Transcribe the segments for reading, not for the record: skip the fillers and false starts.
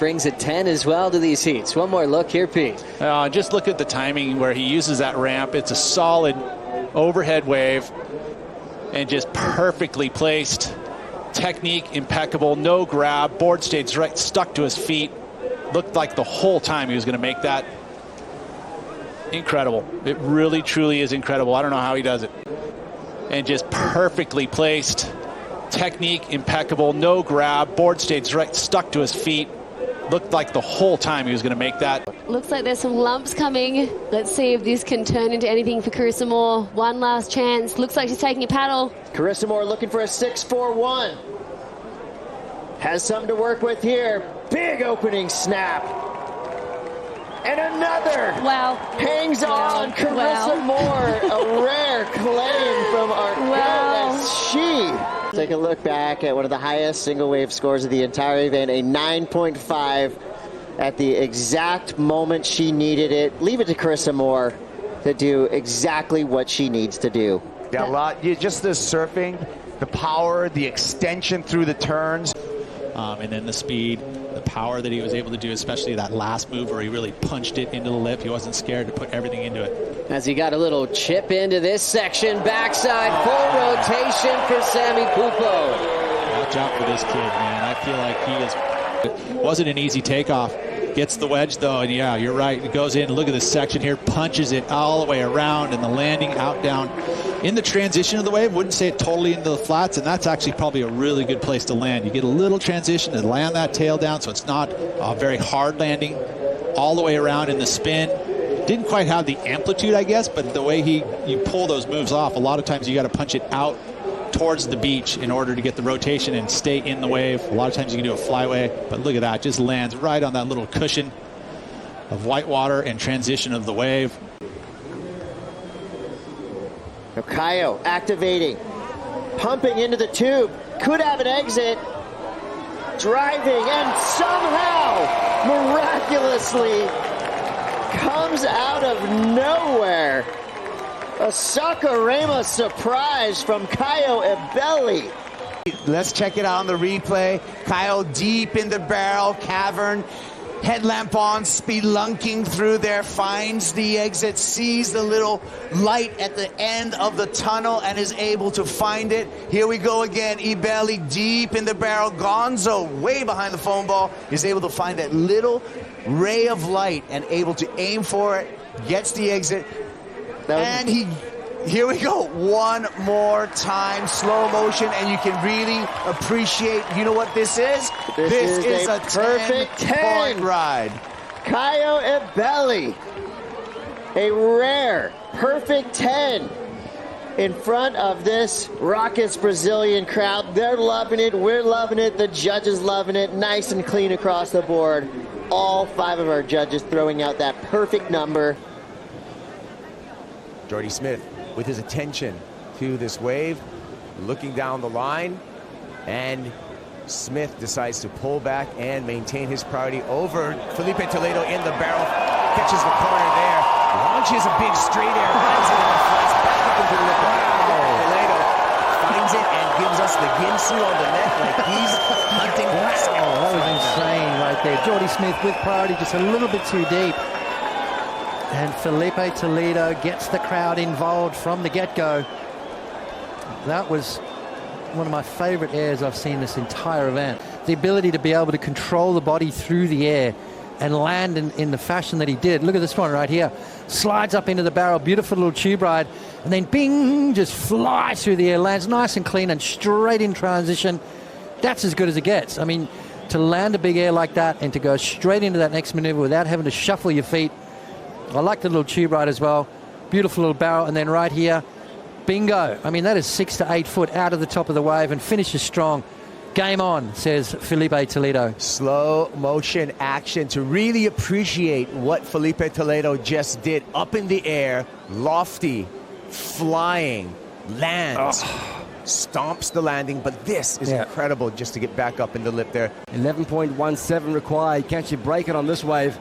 brings a 10 as well to these heats. One more look here, Pete. Just look at the timing where he uses that ramp. It's a solid overhead wave and just perfectly placed. Technique impeccable, no grab. Board stayed right, stuck to his feet. Looked like the whole time he was going to make that. Incredible. It really, truly is incredible. I don't know how he does it. And just perfectly placed. Technique impeccable, no grab. Board stayed right, stuck to his feet. Looked like the whole time he was going to make that. Looks like there's some lumps coming. Let's see if this can turn into anything for Carissa Moore. One last chance. Looks like she's taking a paddle. Carissa Moore looking for a 6-4-1. Has something to work with here. Big opening snap. And another. Wow. Hangs on. Carissa Moore. A rare claim from our girl. She. Take a look back at one of the highest single wave scores of the entire event. A 9.5 at the exact moment she needed it. Leave it to Carissa Moore to do exactly what she needs to do. Yeah, a lot. Just the surfing, the power, the extension through the turns. And then the speed, the power that he was able to do, especially that last move where he really punched it into the lip. He wasn't scared to put everything into it. As he got a little chip into this section, backside full rotation for Sammy Pupo. Watch out for this kid, man. I feel like he is. It wasn't an easy takeoff. Gets the wedge though, and yeah, you're right. It goes in. Look at this section here, punches it all the way around, and the landing out down in the transition of the wave. Wouldn't say it totally into the flats, and that's actually probably a really good place to land. You get a little transition and land that tail down, so it's not a very hard landing all the way around in the spin. Didn't quite have the amplitude, I guess, but the way you pull those moves off, a lot of times you got to punch it out towards the beach in order to get the rotation and stay in the wave. A lot of times you can do a flyway, but look at that, just lands right on that little cushion of white water and transition of the wave. Now Caio activating, pumping into the tube, could have an exit, driving, and somehow, miraculously, comes out of nowhere. A Sakurema surprise from Caio Ibelli. Let's check it out on the replay. Caio deep in the barrel, cavern, headlamp on, spelunking through there, finds the exit, sees the little light at the end of the tunnel, and is able to find it. Here we go again. Ibelli deep in the barrel. Gonzo way behind the foam ball is able to find that little ray of light and able to aim for it. Gets the exit. And here we go, one more time, slow motion, and you can really appreciate, you know what this is? This is a perfect 10-point ride. Caio Ibelli, a rare, perfect 10 in front of this raucous Brazilian crowd. They're loving it, we're loving it, the judges loving it, nice and clean across the board. All 5 of our judges throwing out that perfect number. Jordy Smith with his attention to this wave, looking down the line, and Smith decides to pull back and maintain his priority over Felipe Toledo in the barrel, catches the corner there, launches a big straight air, lands it in the flats, back up into the lip. Toledo finds it and gives us the Ginsu on the neck like he's hunting. That was insane right there. Jordy Smith with priority, just a little bit too deep. And Felipe Toledo gets the crowd involved from the get-go. That was one of my favorite airs I've seen this entire event. The ability to be able to control the body through the air and land in the fashion that he did. Look at this one right here. Slides up into the barrel, beautiful little tube ride, and then bing, just flies through the air, lands nice and clean and straight in transition. That's as good as it gets. I mean, to land a big air like that and to go straight into that next maneuver without having to shuffle your feet. I like the little tube ride as well. Beautiful little barrel, and then right here, bingo. I mean, that is 6 to 8 foot out of the top of the wave and finishes strong. Game on, says Felipe Toledo. Slow motion action to really appreciate what Felipe Toledo just did. Up in the air, lofty, flying, lands, stomps the landing, but this is incredible just to get back up in the lip there. 11.17 required. Can't you break it on this wave?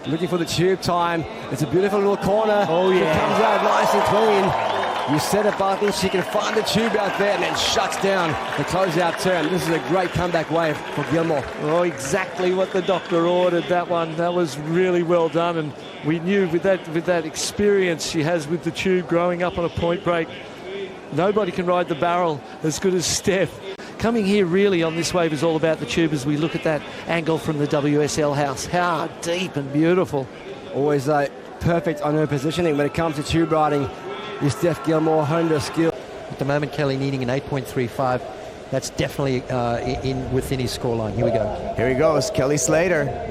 Looking for the tube time. It's a beautiful little corner. Oh, yeah. It comes out nice and clean. You set it, Barkley. She can find the tube out there and then shuts down the closeout turn. This is a great comeback wave for Gilmore. Oh, exactly what the doctor ordered, that one. That was really well done, and we knew with that experience she has with the tube growing up on a point break, nobody can ride the barrel as good as Steph. Coming here really on this wave is all about the tube as we look at that angle from the WSL house. How deep and beautiful. Always perfect on her positioning when it comes to tube riding. Is Steph Gilmore honed her skill. At the moment, Kelly needing an 8.35. That's definitely within his scoreline. Here we go. Here he goes, Kelly Slater.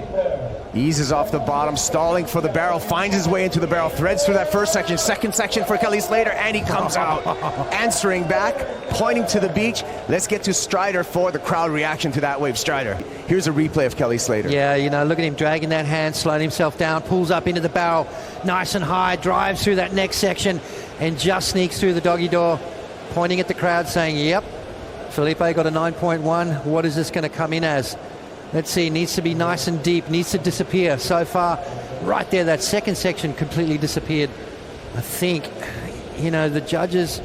Eases off the bottom, stalling for the barrel, finds his way into the barrel, threads through that first section, second section for Kelly Slater, and he comes out, answering back, pointing to the beach. Let's get to Strider for the crowd reaction to that wave. Strider, here's a replay of Kelly Slater. Yeah, you know, look at him dragging that hand, slowing himself down, pulls up into the barrel, nice and high, drives through that next section, and just sneaks through the doggy door, pointing at the crowd, saying, yep, Felipe got a 9.1. What is this going to come in as? Let's see, needs to be nice and deep, needs to disappear. So far, right there, that second section completely disappeared. I think, you know, the judges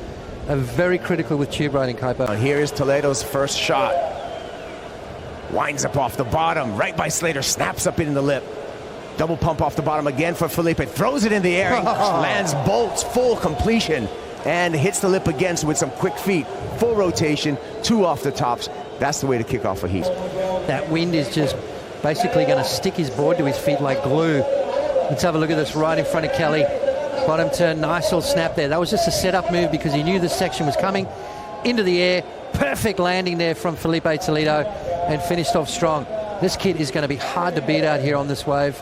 are very critical with tube riding, Kaipo. Here is Toledo's first shot. Winds up off the bottom, right by Slater, snaps up in the lip. Double pump off the bottom again for Felipe, throws it in the air, lands bolts, full completion, and hits the lip again with some quick feet. Full rotation, 2 off the tops. That's the way to kick off a heat. That wind is just basically going to stick his board to his feet like glue. Let's have a look at this right in front of Kelly. Bottom turn, nice little snap there. That was just a setup move because he knew this section was coming. Into the air, perfect landing there from Felipe Toledo and finished off strong. This kid is going to be hard to beat out here on this wave.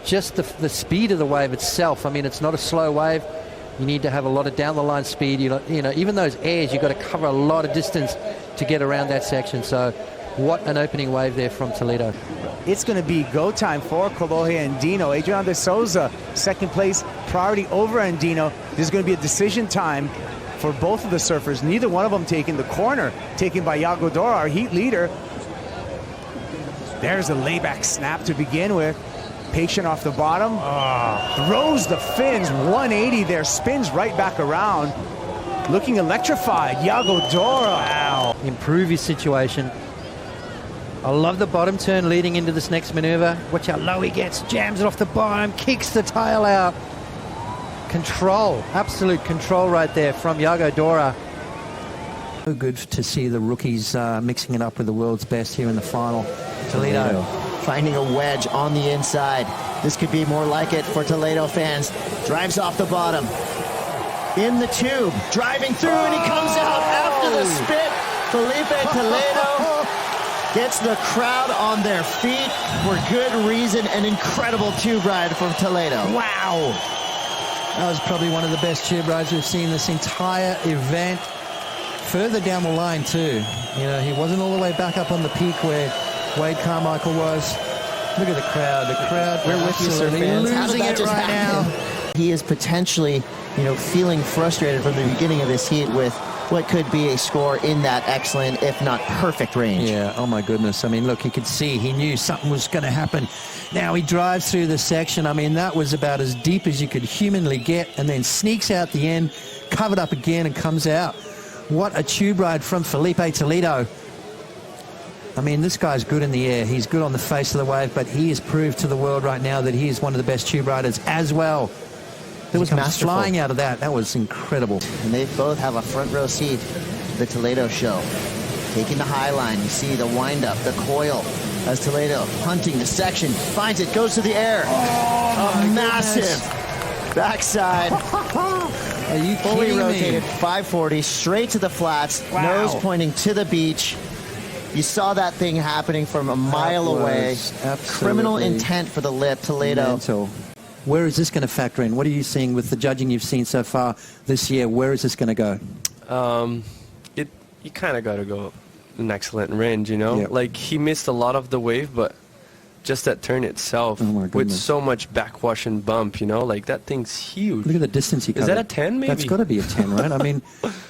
Just the speed of the wave itself. I mean, it's not a slow wave. You need to have a lot of down-the-line speed. You know, even those airs, you've got to cover a lot of distance to get around that section. So what an opening wave there from Toledo. It's going to be go time for Gouveia and Dino. Adrian de Souza, second place, priority over Andino. This is going to be a decision time for both of the surfers. Neither one of them taking the corner, taken by Yago Dora, our heat leader. There's a layback snap to begin with. Patient off the bottom, throws the fins, 180 there, spins right back around. Looking electrified, Yago Dora. Wow. Improve his situation. I love the bottom turn leading into this next maneuver. Watch how low he gets, jams it off the bottom, kicks the tail out. Control, absolute control right there from Yago Dora. So good to see the rookies mixing it up with the world's best here in the final. Toledo finding a wedge on the inside. This could be more like it for Toledo fans. Drives off the bottom. In the tube, driving through, and he comes out after the spit. Felipe Toledo gets the crowd on their feet for good reason. An incredible tube ride from Toledo. Wow. That was probably one of the best tube rides we've seen this entire event. Further down the line, too. You know, he wasn't all the way back up on the peak where Wade Carmichael was. Look at the crowd. The crowd, we're with you, sir, fans. Losing it right now. He is potentially, you know, feeling frustrated from the beginning of this heat with what could be a score in that excellent, if not perfect range. Yeah, oh my goodness. I mean, look, he could see, he knew something was going to happen. Now he drives through the section. I mean, that was about as deep as you could humanly get, and then sneaks out the end, covered up again, and comes out. What a tube ride from Felipe Toledo. I mean, this guy's good in the air. He's good on the face of the wave, but he has proved to the world right now that he is one of the best tube riders as well. There was flying out of that. That was incredible. And they both have a front row seat to the Toledo show. Taking the high line, you see the windup, the coil, as Toledo hunting the section, finds it, goes to the air. Oh, a massive backside. Are you fully kidding rotated me? 540 straight to the flats, nose pointing to the beach. You saw that thing happening from a mile away. Criminal intent for the lip, Toledo. Mental. Where is this going to factor in? What are you seeing with the judging you've seen so far this year? Where is this going to go? You kind of got to go an excellent range, you know? Yep. Like, he missed a lot of the wave, but just that turn itself with so much backwash and bump, you know, like that thing's huge. Look at the distance he covered. Is that a 10 maybe? That's got to be a 10, right? I mean,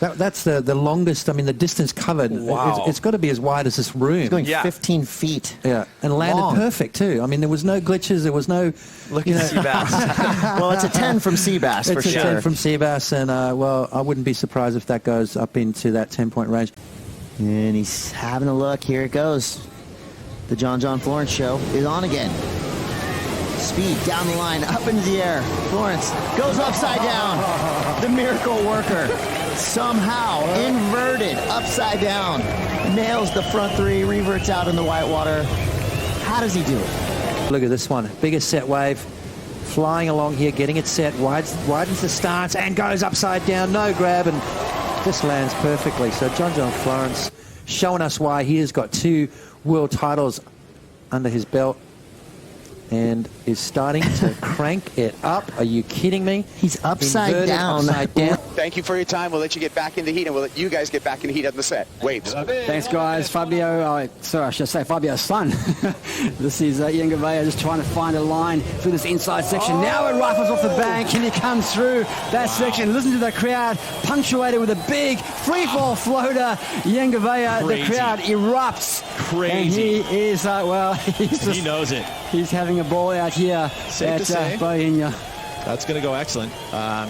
that's the longest. I mean, the distance covered. Wow. It's got to be as wide as this room. It's going 15 feet. Yeah, and landed long. perfect too. I mean, there was no glitches. There was no. Look at Seabass. Well, it's a 10 from Seabass for sure. It's a 10 from Seabass, and well, I wouldn't be surprised if that goes up into that 10-point range. And he's having a look. Here it goes. The John Florence show is on again. Speed down the line, up into the air. Florence goes upside down. The miracle worker somehow inverted upside down. Nails the front three, reverts out in the white water. How does he do it? Look at this one. Biggest set wave. Flying along here, getting it set. Widens the stance and goes upside down. No grab and just lands perfectly. So John Florence showing us why he has got 2 world titles under his belt and is starting to crank it up. Are you kidding me? He's upside down. Thank you for your time. We'll let you get back into heat, and we'll let you guys get back into heat on the set. Waves. Thanks, guys. Fabio's son. This is Ian Gouveia just trying to find a line through this inside section. Now it rifles off the bank, and he comes through that section. Listen to the crowd, punctuated with a big free-fall floater. Ian Gouveia, the crowd erupts. Crazy. And he is, he knows it. He's having a ball out here Safe to say. Bohemia. That's going to go excellent.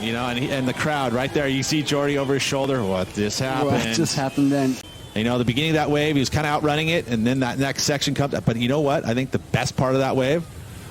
You know, and the crowd right there. You see Jordy over his shoulder. What just happened? What just happened then? You know, the beginning of that wave, he was kind of outrunning it, and then that next section comes up. But you know what? I think the best part of that wave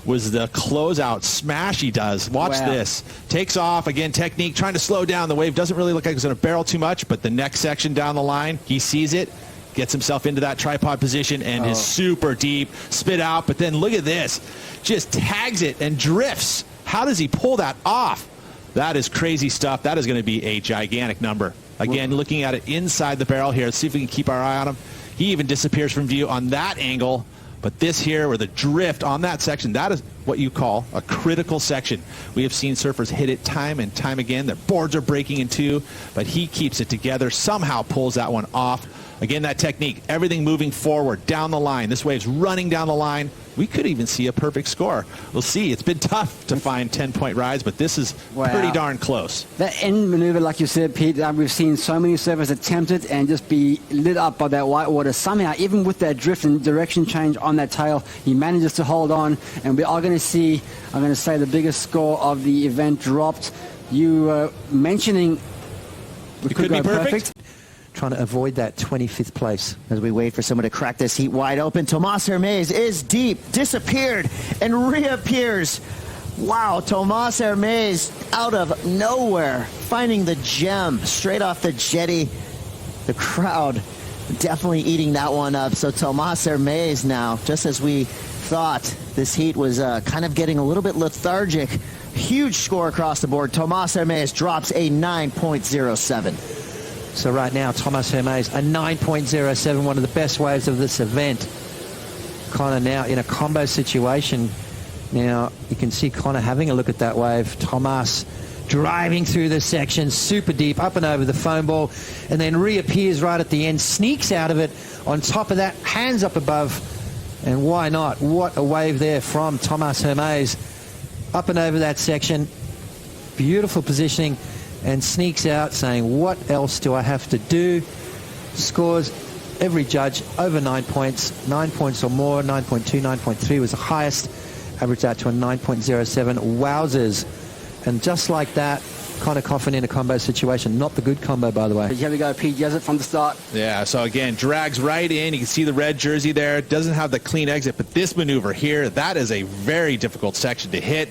was the closeout smash he does. Watch this. Takes off, again, technique, trying to slow down. The wave doesn't really look like it's going to barrel too much, but the next section down the line, he sees it, gets himself into that tripod position, and is super deep, spit out. But then look at this. Just tags it and drifts. How does he pull that off? That is crazy stuff. That is going to be a gigantic number. Again, looking at it inside the barrel here. Let's see if we can keep our eye on him. He even disappears from view on that angle. But this here, where the drift on that section, that is what you call a critical section. We have seen surfers hit it time and time again. Their boards are breaking in two, but he keeps it together, somehow pulls that one off. Again, that technique, everything moving forward, down the line. This wave's running down the line. We could even see a perfect score. We'll see. It's been tough to find 10-point rides, but this is pretty darn close. That end maneuver, like you said, Pete, we've seen so many surfers attempt it and just be lit up by that white water. Somehow, even with that drift and direction change on that tail, he manages to hold on, and we are going to see, I'm going to say, the biggest score of the event dropped. You were mentioning it could be perfect. Trying to avoid that 25th place. As we wait for someone to crack this heat wide open, Tomas Hermes is deep, disappeared, and reappears. Wow, Tomas Hermes out of nowhere, finding the gem straight off the jetty. The crowd definitely eating that one up. So Tomas Hermes now, just as we thought this heat was kind of getting a little bit lethargic. Huge score across the board. Tomas Hermes drops a 9.07. So right now, Tomas Hermes, a 9.07, one of the best waves of this event. Connor now in a combo situation. Now, you can see Connor having a look at that wave. Tomas driving through the section, super deep, up and over the foam ball, and then reappears right at the end, sneaks out of it. On top of that, hands up above, and why not? What a wave there from Tomas Hermes. Up and over that section. Beautiful positioning. And sneaks out saying, what else do I have to do? Scores every judge over 9 points. 9 points or more. 9.2, 9.3 was the highest. Averaged out to a 9.07. Wowzers. And just like that, Connor Coffin in a combo situation. Not the good combo, by the way. Here we go, Pete. Does it from the start. Yeah, so again, drags right in. You can see the red jersey there. Doesn't have the clean exit, but this maneuver here, that is a very difficult section to hit.